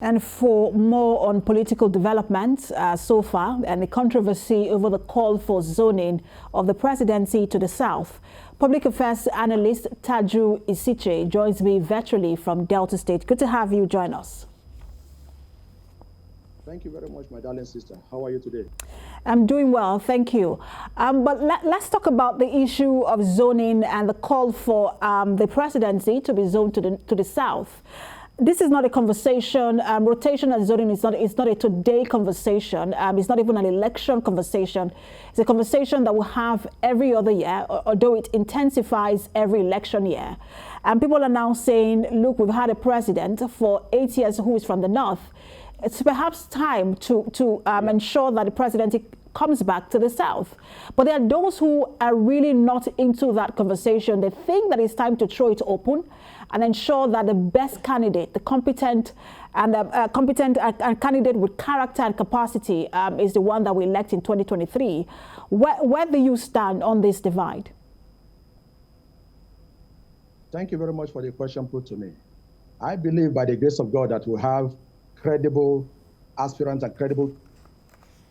And for more on political developments so far and the controversy over the call for zoning of the presidency to the south, public affairs analyst Taju Isichei joins me virtually from Delta State. Good to have you join us. Thank you very much, my darling sister. How are you today? I'm doing well, thank you. But let's talk about the issue of zoning and the call for the presidency to be zoned to the south. This is not a conversation. Rotation and zoning is not a today conversation. It's not even an election conversation. It's a conversation that we'll have every other year, although it intensifies every election year. And people are now saying, look, we've had a president for 8 years who is from the north. It's perhaps time to ensure that the presidency comes back to the south. But there are those who are really not into that conversation. They think that it's time to throw it open and ensure that the best candidate, the competent candidate with character and capacity is the one that we elect in 2023. Where do you stand on this divide? Thank you very much for the question put to me. I believe by the grace of God that we have credible aspirants and credible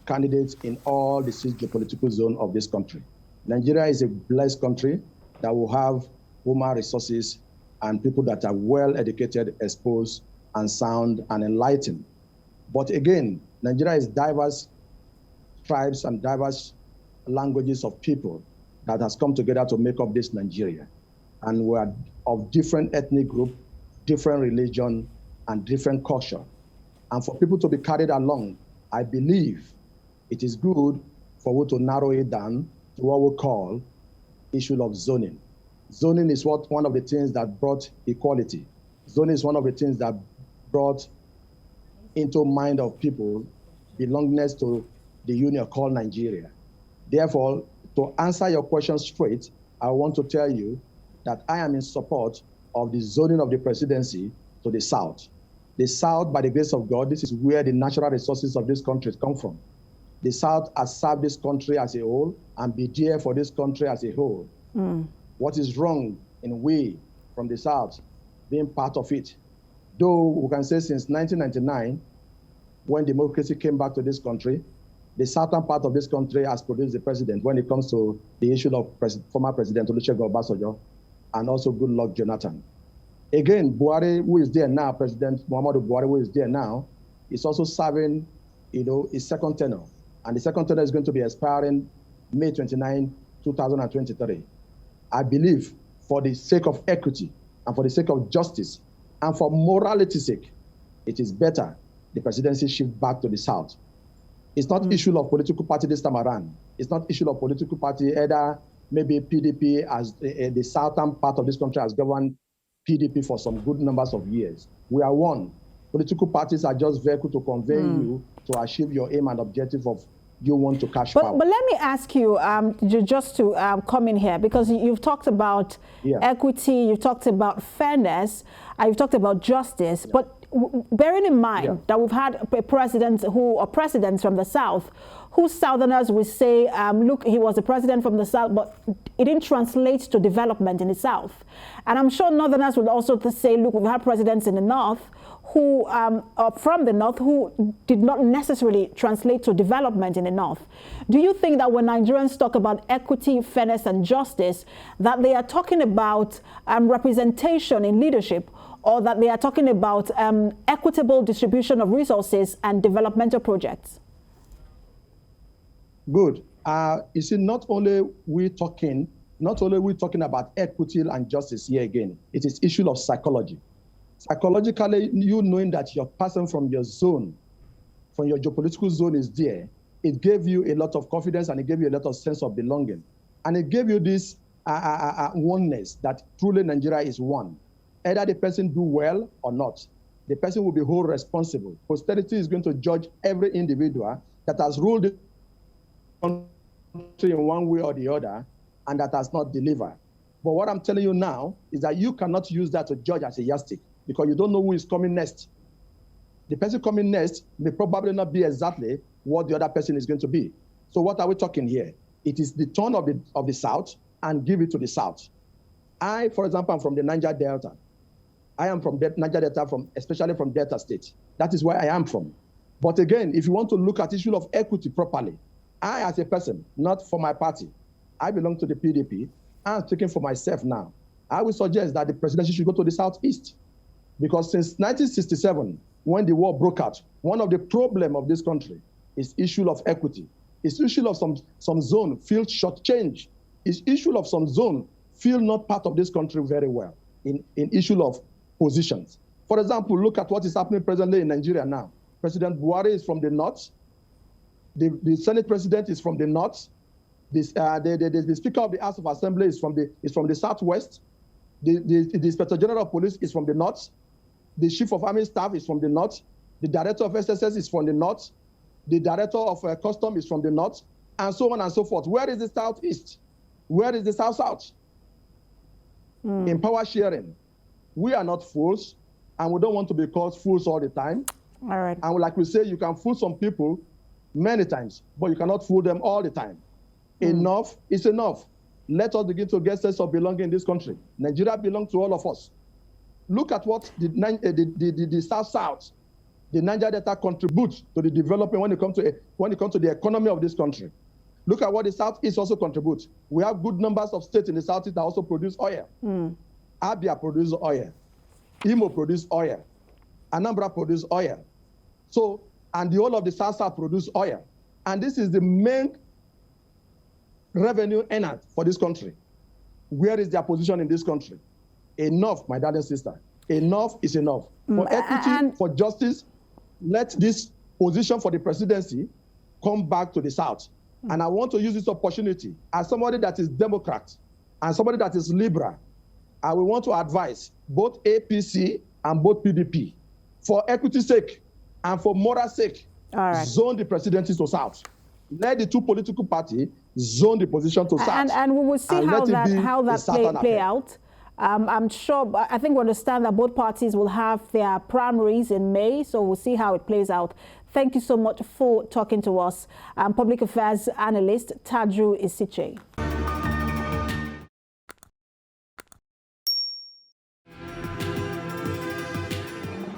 candidates in all the six geopolitical zones of this country. Nigeria is a blessed country that will have human resources and people that are well educated, exposed, and sound and enlightened. But again, Nigeria is diverse tribes and diverse languages of people that has come together to make up this Nigeria. And we are of different ethnic group, different religion, and different culture. And for people to be carried along, I believe it is good for we to narrow it down to what we call issue of zoning. Zoning is one of the things that brought equality. Zoning is one of the things that brought into mind of people belongingness to the union called Nigeria. Therefore, to answer your question straight, I want to tell you that I am in support of the zoning of the presidency to the south. The south, by the grace of God, this is where the natural resources of this country come from. The south has served this country as a whole and be there for this country as a whole. What is wrong in we from the south being part of it? Though we can say since 1999, when democracy came back to this country, the southern part of this country has produced the president when it comes to the issue of former President Olusegun Obasanjo and also Goodluck Jonathan. Again, Buhari, who is there now, President Muhammadu Buhari, who is there now, is also serving, his second tenure. And the second tenure is going to be expiring May 29, 2023. I believe for the sake of equity and for the sake of justice and for morality's sake, it is better the presidency shift back to the south. It's not issue of political party this time around. It's not issue of political party, either maybe PDP as the southern part of this country has governed PDP for some good numbers of years. We are one. Political parties are just vehicle to convey you to achieve your aim and objective of you want to cash power. But let me ask you, just to come in here, because you've talked about equity, you've talked about fairness, you've talked about justice, but bearing in mind that we've had a presidents from the south, who southerners will say, look, he was a president from the south, but it didn't translate to development in the south. And I'm sure northerners will also say, look, we've had presidents in the north who are from the north who did not necessarily translate to development in the north. Do you think that when Nigerians talk about equity, fairness, and justice, that they are talking about representation in leadership, or that they are talking about equitable distribution of resources and developmental projects? Good. You see, not only we talking about equity and justice here again, it is issue of psychology. Psychologically, you knowing that your person from your zone, from your geopolitical zone is there, it gave you a lot of confidence and it gave you a lot of sense of belonging. And it gave you this oneness that truly Nigeria is one. Either the person do well or not, the person will be wholly responsible. Posterity is going to judge every individual that has ruled the country in one way or the other and that has not delivered. But what I'm telling you now is that you cannot use that to judge as a yardstick, because you don't know who is coming next. The person coming next may probably not be exactly what the other person is going to be. So what are we talking here? It is the turn of the South and give it to the South. I, for example, am from the Niger Delta. I am from Niger Delta, especially from Delta State. That is where I am from. But again, if you want to look at the issue of equity properly, I as a person, not for my party, I belong to the PDP. I'm speaking for myself now. I would suggest that the presidency should go to the Southeast. Because since 1967, when the war broke out, one of the problems of this country is issue of equity. It's issue of some zone feel shortchanged. It's issue of some zone feel not part of this country very well in issue of positions. For example, look at what is happening presently in Nigeria now. President Buhari is from the north. The Senate President is from the north. The Speaker of the House of Assembly is from the southwest. The Inspector General of Police is from the north. The Chief of Army Staff is from the north. The Director of SSS is from the north. The Director of Custom is from the north, and so on and so forth. Where is the Southeast? Where is the South-South? In power sharing, we are not fools, and we don't want to be called fools all the time. All right. And like we say, you can fool some people many times, but you cannot fool them all the time. Enough is enough. Let us begin to get sense of belonging in this country. Nigeria belongs to all of us. Look at what the South-South, the Niger Delta contributes to the development when it comes to the economy of this country. Look at what the Southeast also contributes. We have good numbers of states in the Southeast that also produce oil. Abia produces oil. Imo produces oil. Anambra produces oil. So, and the whole of the South-South produce oil. And this is the main revenue earner for this country. Where is their position in this country? Enough, my darling sister. Enough is enough. For equity, for justice, let this position for the presidency come back to the South. And I want to use this opportunity as somebody that is Democrat and somebody that is liberal. I will want to advise both APC and both PDP, for equity's sake and for moral sake, zone the presidency to South. Let the two political parties zone the position to South. And we will see how that play out. I'm sure, I think we understand that both parties will have their primaries in May, so we'll see how it plays out. Thank you so much for talking to us. Public Affairs Analyst Taju Isichei.